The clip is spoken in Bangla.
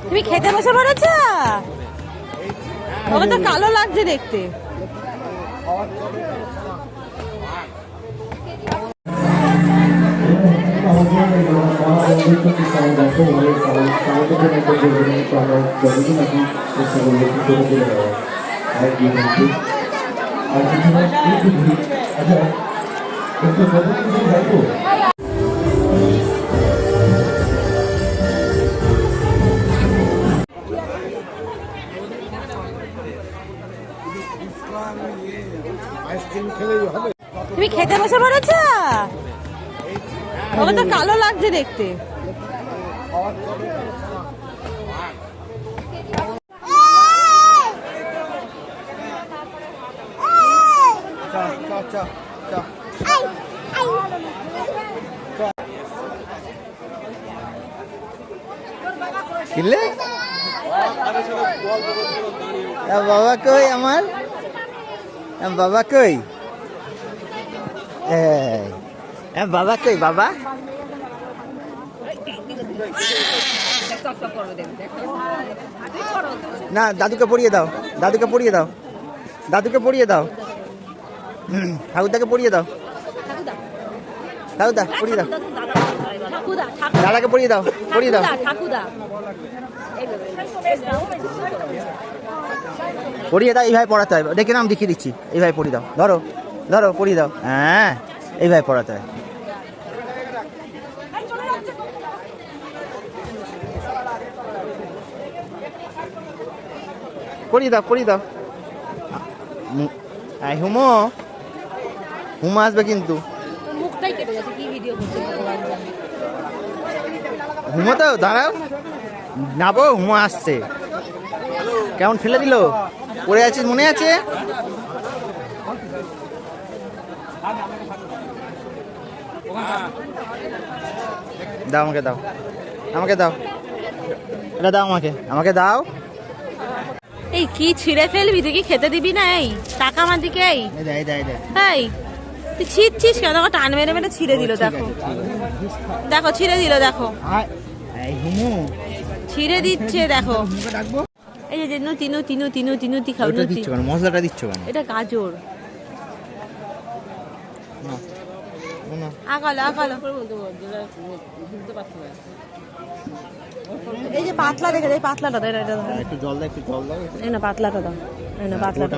তুমি খেতে বসে পড়েছ? ওকে তো কালো লাগছে দেখতে। তুমি খেতে বসে পড়েছ? ওকে তো কালো লাগছে দেখতে। কিনলে বাবা কই আমার বাবা কই বাবা কই বাবা না দাদুকে পড়িয়ে দাও দাদুকে পড়িয়ে দাও দাদুকে পড়িয়ে দাও ঠাকুরদাকে পড়িয়ে দাও ঠাকুরদা পড়িয়ে দাও দাদাকে পড়িয়ে দাও পড়িয়ে দাও পড়িয়ে দাও এইভাবে পড়াতে হয় দেখে নাম দেখিয়ে দিচ্ছি এইভাবে পড়িয়ে দাও ধরো ধরো পড়িয়ে দাও হ্যাঁ এইভাবে পড়াতে হয় পড়িয়ে দাও পড়িয়ে দাও হুমো হুমা আসবে কিন্তু হুমো তো দাঁড়াও নাবো হুমো আসছে কেমন ফেলে দিল পড়ে আছিস মনে আছে দাও আমাকে দাও আমাকে দাও এটা দাও আমাকে আমাকে দাও এই কি ছিঁড়ে ফেলবি তুই কি খেতে দিবি না এই টাকা আমার দিকে এই এই তুই ছিঁড়ছিস কেন দেখো টান মেরে মেরে ছিঁড়ে দিল দেখো দেখো ছিঁড়ে দিল দেখো ছিঁড়ে দিচ্ছে দেখো এই যে নুতি নুতি নুতি নুতি নুতি খাও নুতি মশলাটা দিচ্ছ কেন এটা গাজর আগালো আগালো এই যে পাতলা দেখে এই পাতলাটা দাও একটু জল দাও একটু জল দাও এই না পাতলাটা দাও এই না পাতলাটা